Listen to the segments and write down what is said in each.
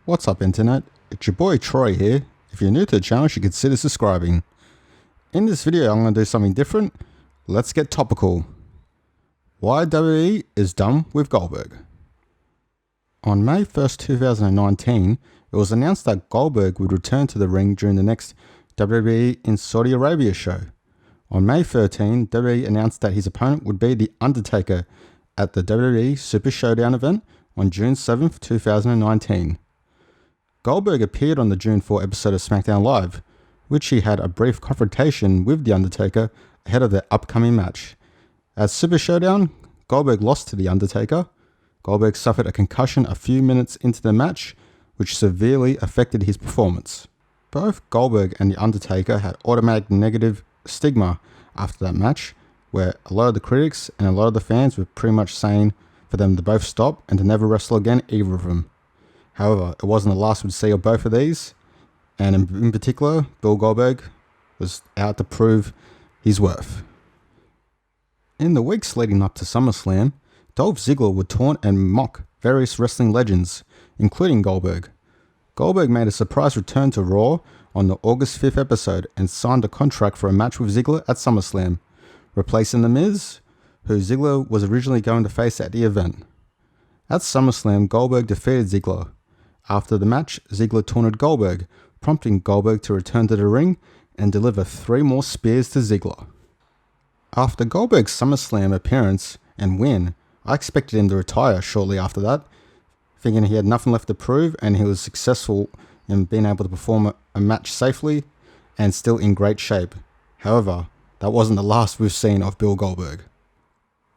What's up, Internet? It's your boy Troy here. If you're new to the channel, you should consider subscribing. In this video, I'm going to do something different. Let's get topical. Why WWE is done with Goldberg. On May 1st, 2019, it was announced that Goldberg would return to the ring during the next WWE in Saudi Arabia show. On May 13, WWE announced that his opponent would be The Undertaker at the WWE Super Showdown event on June 7th, 2019. Goldberg appeared on the June 4 episode of SmackDown Live, which he had a brief confrontation with The Undertaker ahead of their upcoming match. At Super Showdown, Goldberg lost to The Undertaker. Goldberg suffered a concussion a few minutes into the match, which severely affected his performance. Both Goldberg and The Undertaker had automatic negative stigma after that match, where a lot of the critics and a lot of the fans were pretty much saying for them to both stop and to never wrestle again, either of them. However, it wasn't the last we'd see of both of these, and in particular, Bill Goldberg was out to prove his worth. In the weeks leading up to SummerSlam, Dolph Ziggler would taunt and mock various wrestling legends, including Goldberg. Goldberg made a surprise return to Raw on the August 5th episode and signed a contract for a match with Ziggler at SummerSlam, replacing The Miz, who Ziggler was originally going to face at the event. At SummerSlam, Goldberg defeated Ziggler. After the match, Ziggler taunted Goldberg, prompting Goldberg to return to the ring and deliver 3 more spears to Ziggler. After Goldberg's SummerSlam appearance and win, I expected him to retire shortly after that, thinking he had nothing left to prove and he was successful in being able to perform a match safely and still in great shape. However, that wasn't the last we've seen of Bill Goldberg.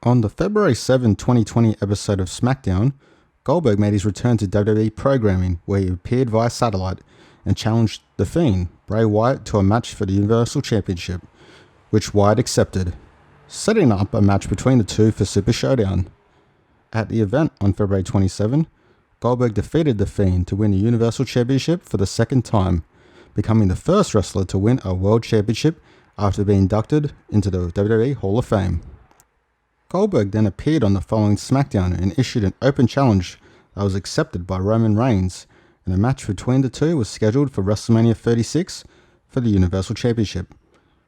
On the February 7, 2020 episode of SmackDown, Goldberg made his return to WWE programming, where he appeared via satellite and challenged The Fiend, Bray Wyatt, to a match for the Universal Championship, which Wyatt accepted, setting up a match between the two for Super Showdown. At the event on February 27, Goldberg defeated The Fiend to win the Universal Championship for the second time, becoming the first wrestler to win a World Championship after being inducted into the WWE Hall of Fame. Goldberg then appeared on the following SmackDown and issued an open challenge that was accepted by Roman Reigns, and a match between the two was scheduled for WrestleMania 36 for the Universal Championship.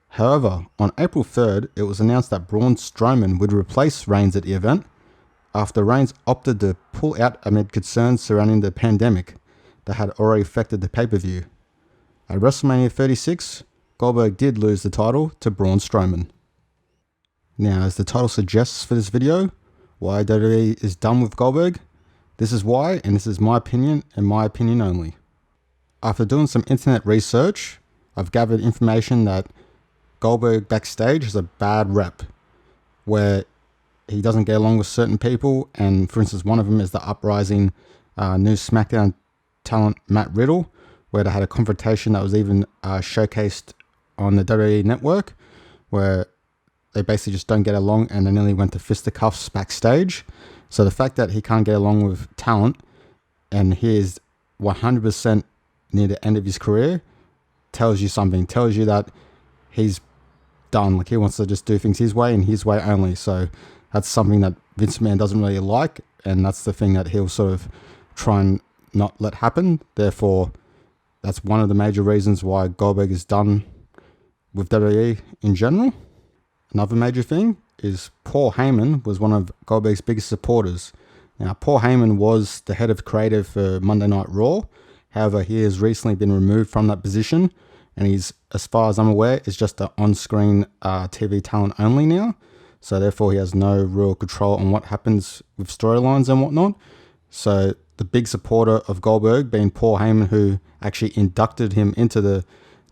However, on April 3rd, it was announced that Braun Strowman would replace Reigns at the event, after Reigns opted to pull out amid concerns surrounding the pandemic that had already affected the pay-per-view. At WrestleMania 36, Goldberg did lose the title to Braun Strowman. Now, as the title suggests for this video, why WWE is done with Goldberg, this is why, and this is my opinion and my opinion only. After doing some internet research, I've gathered information that Goldberg backstage has a bad rep, where he doesn't get along with certain people, and for instance, one of them is the uprising new SmackDown talent Matt Riddle, where they had a confrontation that was even showcased on the WWE network, where they basically just don't get along and they nearly went to fisticuffs backstage. So the fact that he can't get along with talent and he is 100% near the end of his career tells you something, tells you that he's done. Like, he wants to just do things his way and his way only. So that's something that Vince McMahon doesn't really like, and that's the thing that he'll sort of try and not let happen. Therefore, that's one of the major reasons why Goldberg is done with WWE in general. Another major thing is Paul Heyman was one of Goldberg's biggest supporters. Now, Paul Heyman was the head of creative for Monday Night Raw. However, he has recently been removed from that position, and he's, as far as I'm aware, is just an on-screen TV talent only now. So therefore, he has no real control on what happens with storylines and whatnot. So the big supporter of Goldberg being Paul Heyman, who actually inducted him into the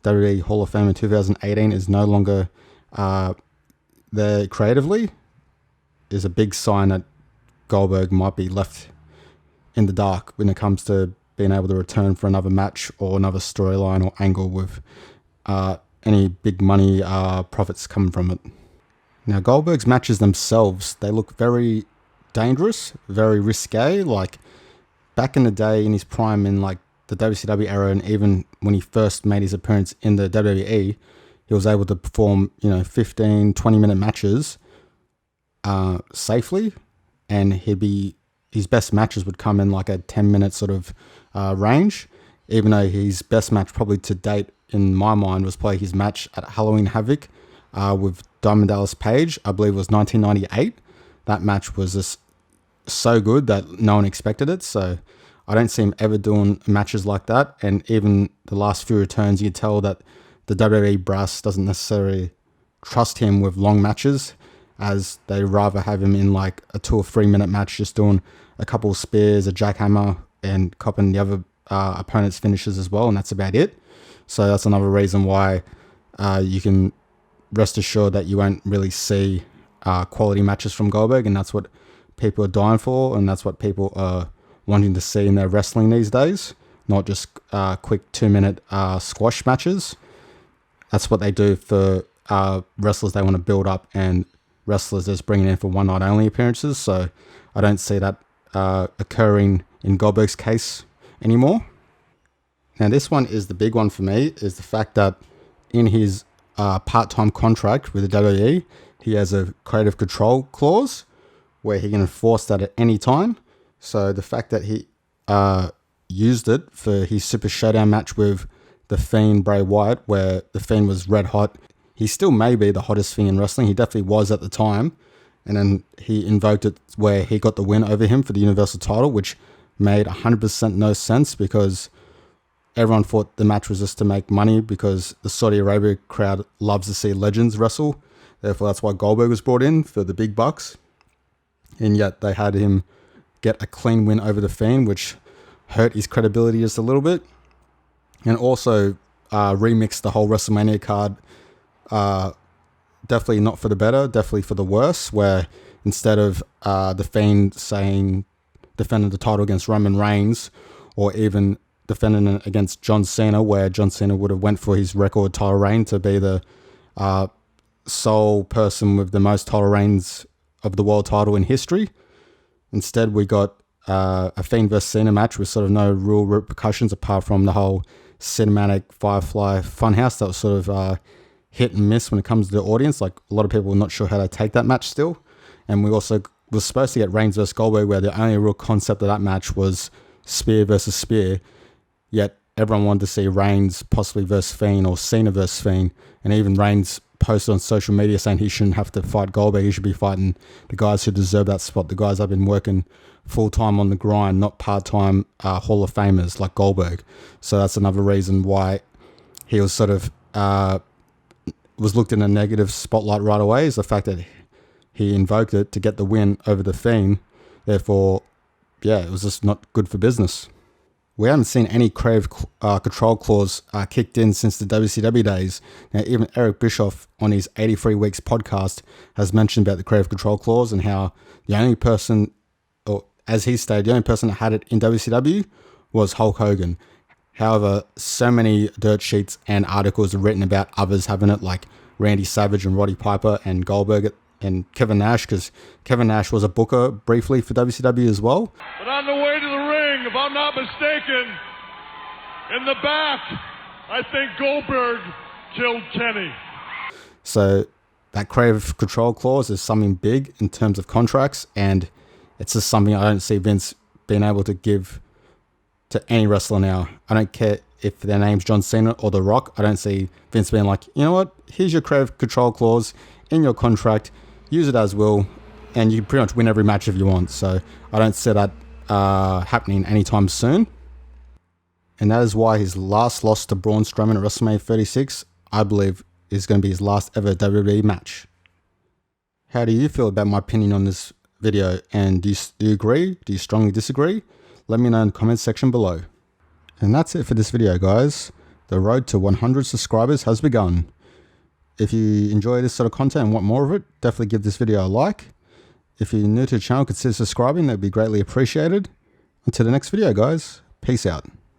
WWE Hall of Fame in 2018, is no longer there creatively, is a big sign that Goldberg might be left in the dark when it comes to being able to return for another match or another storyline or angle with any big money profits coming from it. Now, Goldberg's matches themselves, they look very dangerous, very risque. Like, back in the day, in his prime, in like the WCW era, and even when he first made his appearance in the WWE, he was able to perform, 15, 20-minute matches safely, and he'd be his best matches would come in like a 10-minute sort of range, even though his best match probably to date in my mind was probably his match at Halloween Havoc with Diamond Dallas Page. I believe it was 1998. That match was just so good that no one expected it. So I don't see him ever doing matches like that. And even the last few returns, you can tell that the WWE brass doesn't necessarily trust him with long matches, as they rather have him in like a 2 or 3 minute match, just doing a couple of spears, a jackhammer, and copping the other opponent's finishes as well. And that's about it. So that's another reason why you can rest assured that you won't really see quality matches from Goldberg. And that's what people are dying for. And that's what people are wanting to see in their wrestling these days. Not just quick 2-minute squash matches. That's what they do for wrestlers they want to build up, and wrestlers just bringing in for one night only appearances. So I don't see that occurring in Goldberg's case anymore. Now this one is the big one for me, is the fact that in his part-time contract with the WWE, he has a creative control clause where he can enforce that at any time. So the fact that he used it for his Super Showdown match with The Fiend Bray Wyatt, where The Fiend was red hot. He still may be the hottest thing in wrestling. He definitely was at the time. And then he invoked it where he got the win over him for the Universal title, which made 100% no sense, because everyone thought the match was just to make money, because the Saudi Arabia crowd loves to see legends wrestle. Therefore, that's why Goldberg was brought in, for the big bucks. And yet they had him get a clean win over The Fiend, which hurt his credibility just a little bit. And also remixed the whole WrestleMania card. Definitely not for the better, definitely for the worse, where instead of The Fiend defending the title against Roman Reigns, or even defending it against John Cena, where John Cena would have went for his record title reign to be the sole person with the most title reigns of the world title in history. Instead, we got a Fiend vs. Cena match with sort of no real repercussions apart from the whole cinematic Firefly funhouse that was sort of hit and miss when it comes to the audience. Like, a lot of people were not sure how to take that match still. And we also was supposed to get Reigns vs. Goldberg, where the only real concept of that match was spear versus spear. Yet everyone wanted to see Reigns possibly versus Fiend, or Cena versus Fiend. And even Reigns posted on social media saying he shouldn't have to fight Goldberg. He should be fighting the guys who deserve that spot, the guys that have been working full-time on the grind, not part-time Hall of Famers like Goldberg. So that's another reason why he was sort of was looked in a negative spotlight right away, is the fact that he invoked it to get the win over The Fiend. Therefore, yeah, it was just not good for business. We haven't seen any creative control clause kicked in since the WCW days. Now, even Eric Bischoff on his 83 Weeks podcast has mentioned about the creative control clause, and how the only person, or as he stated, the only person that had it in WCW was Hulk Hogan. However, so many dirt sheets and articles are written about others having it, like Randy Savage and Roddy Piper and Goldberg and Kevin Nash, because Kevin Nash was a booker briefly for WCW as well. But on the way to the ring, if I'm not mistaken, in the back, I think Goldberg killed Kenny. So that creative control clause is something big in terms of contracts, and it's just something I don't see Vince being able to give to any wrestler now. I don't care if their name's John Cena or The Rock. I don't see Vince being like, you know what, here's your creative control clause in your contract, use it as will, and you can pretty much win every match if you want. So I don't see that happening anytime soon. And that is why his last loss to Braun Strowman at WrestleMania 36, I believe, is going to be his last ever WWE match. How do you feel about my opinion on this video? And do you agree? Do you strongly disagree? Let me know in the comments section below. And that's it for this video, guys. The road to 100 subscribers has begun. If you enjoy this sort of content and want more of it, definitely give this video a like. If you're new to the channel, consider subscribing. That'd be greatly appreciated. Until the next video, guys. Peace out.